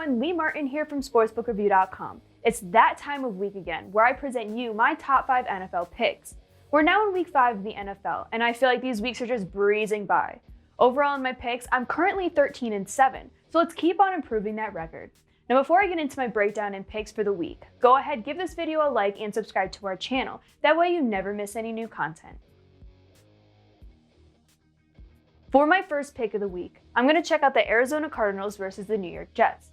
everyone, Lee Martin here from sportsbookreview.com. It's that time of week again where I present you my top 5 NFL picks. We're now in week 5 of the NFL, and I feel like these weeks are just breezing by. Overall in my picks, I'm currently 13-7, so let's keep on improving that record. Now before I get into my breakdown and picks for the week, go ahead, give this video a like and subscribe to our channel. That way you never miss any new content. For my first pick of the week, I'm going to check out the Arizona Cardinals versus the New York Jets.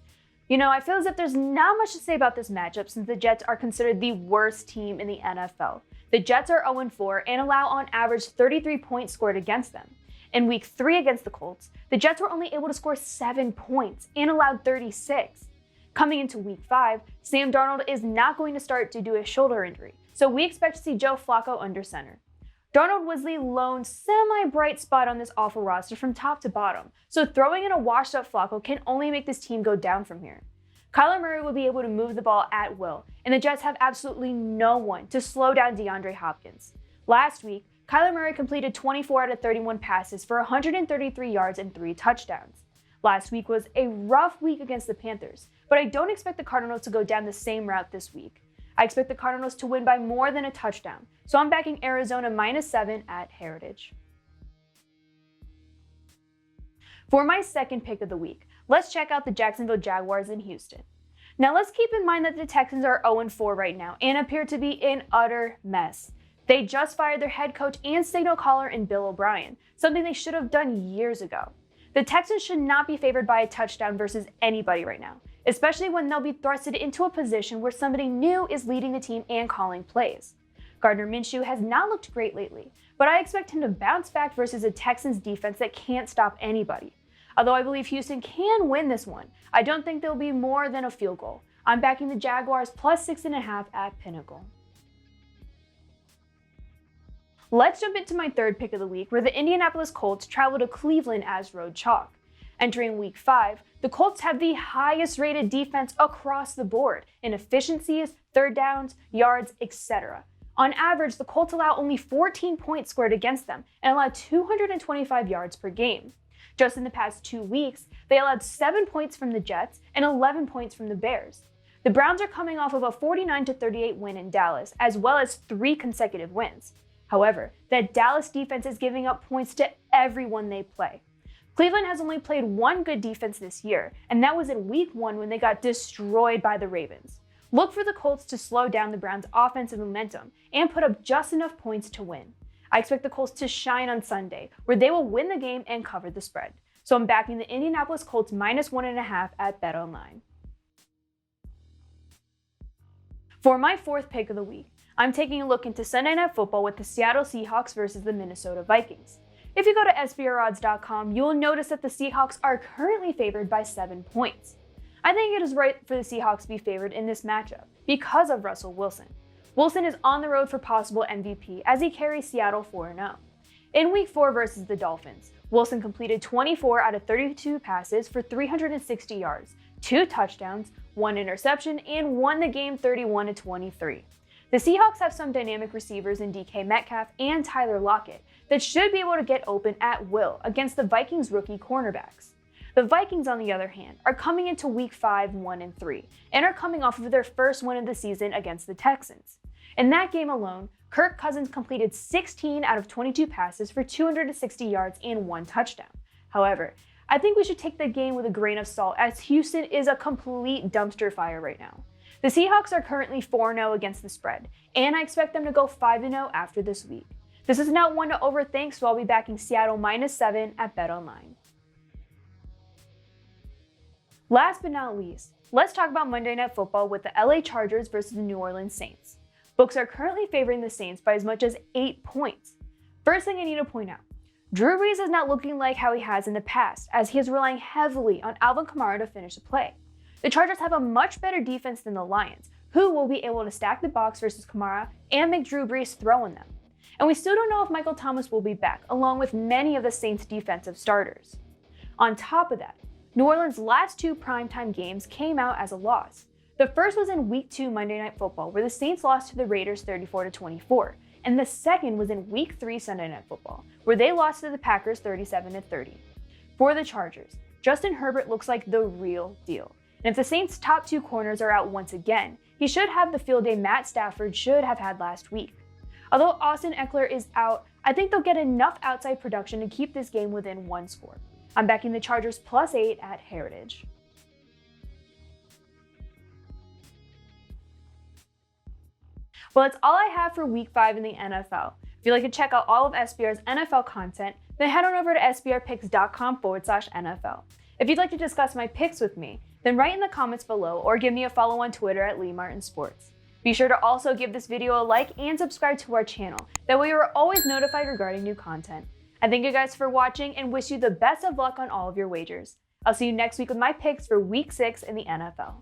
You know, I feel as if there's not much to say about this matchup since the Jets are considered the worst team in the NFL. The Jets are 0-4 and allow on average 33 points scored against them. In week 3 against the Colts, the Jets were only able to score 7 points and allowed 36. Coming into week 5, Sam Darnold is not going to start due to a shoulder injury, so we expect to see Joe Flacco under center. Darnold was the lone semi-bright spot on this awful roster from top to bottom, so throwing in a washed-up Flacco can only make this team go down from here. Kyler Murray will be able to move the ball at will, and the Jets have absolutely no one to slow down DeAndre Hopkins. Last week, Kyler Murray completed 24 out of 31 passes for 133 yards and 3 touchdowns. Last week was a rough week against the Panthers, but I don't expect the Cardinals to go down the same route this week. I expect the Cardinals to win by more than a touchdown, so I'm backing Arizona -7 at Heritage. For my second pick of the week, let's check out the Jacksonville Jaguars in Houston. Now let's keep in mind that the Texans are 0-4 right now and appear to be an utter mess. They just fired their head coach and signal caller in Bill O'Brien, something they should have done years ago. The Texans should not be favored by a touchdown versus anybody right now, especially when they'll be thrusted into a position where somebody new is leading the team and calling plays. Gardner Minshew has not looked great lately, but I expect him to bounce back versus a Texans defense that can't stop anybody. Although I believe Houston can win this one, I don't think there'll be more than a field goal. I'm backing the Jaguars +6.5 at Pinnacle. Let's jump into my third pick of the week, where the Indianapolis Colts travel to Cleveland as road chalk. Entering week 5, the Colts have the highest rated defense across the board in efficiencies, third downs, yards, etc. On average, the Colts allow only 14 points scored against them and allow 225 yards per game. Just in the past 2 weeks, they allowed 7 points from the Jets and 11 points from the Bears. The Browns are coming off of a 49-38 win in Dallas, as well as 3 consecutive wins. However, that Dallas defense is giving up points to everyone they play. Cleveland has only played 1 good defense this year, and that was in week 1 when they got destroyed by the Ravens. Look for the Colts to slow down the Browns' offensive momentum and put up just enough points to win. I expect the Colts to shine on Sunday, where they will win the game and cover the spread. So I'm backing the Indianapolis Colts -1.5 at BetOnline. For my fourth pick of the week, I'm taking a look into Sunday Night Football with the Seattle Seahawks versus the Minnesota Vikings. If you go to SBRodds.com, you will notice that the Seahawks are currently favored by 7 points. I think it is right for the Seahawks to be favored in this matchup because of Russell Wilson. Wilson is on the road for possible MVP as he carries Seattle 4-0. In week 4 versus the Dolphins, Wilson completed 24 out of 32 passes for 360 yards, 2 touchdowns, 1 interception, and won the game 31-23. The Seahawks have some dynamic receivers in DK Metcalf and Tyler Lockett that should be able to get open at will against the Vikings rookie cornerbacks. The Vikings, on the other hand, are coming into week 5 1-3 and are coming off of their first win of the season against the Texans. In that game alone, Kirk Cousins completed 16 out of 22 passes for 260 yards and 1 touchdown. However, I think we should take the game with a grain of salt as Houston is a complete dumpster fire right now. The Seahawks are currently 4-0 against the spread, and I expect them to go 5-0 after this week. This is not one to overthink, so I'll be backing Seattle -7 at BetOnline. Last but not least, let's talk about Monday Night Football with the LA Chargers versus the New Orleans Saints. Books are currently favoring the Saints by as much as 8 points. First thing I need to point out, Drew Brees is not looking like how he has in the past, as he is relying heavily on Alvin Kamara to finish the play. The Chargers have a much better defense than the Lions, who will be able to stack the box versus Kamara and make Drew Brees throw in them. And we still don't know if Michael Thomas will be back, along with many of the Saints' defensive starters. On top of that, New Orleans' last 2 primetime games came out as a loss. The first was in Week 2 Monday Night Football, where the Saints lost to the Raiders 34-24, and the second was in Week 3 Sunday Night Football, where they lost to the Packers 37-30. For the Chargers, Justin Herbert looks like the real deal. And if the Saints' top 2 corners are out once again, he should have the field day Matt Stafford should have had last week. Although Austin Eckler is out, I think they'll get enough outside production to keep this game within 1 score. I'm backing the Chargers +8 at Heritage. Well, that's all I have for Week 5 in the NFL. If you'd like to check out all of SBR's NFL content, then head on over to sbrpicks.com/NFL. If you'd like to discuss my picks with me, then write in the comments below or give me a follow on Twitter at LeeMartinSports. Be sure to also give this video a like and subscribe to our channel. That way you are always notified regarding new content. I thank you guys for watching and wish you the best of luck on all of your wagers. I'll see you next week with my picks for Week 6 in the NFL.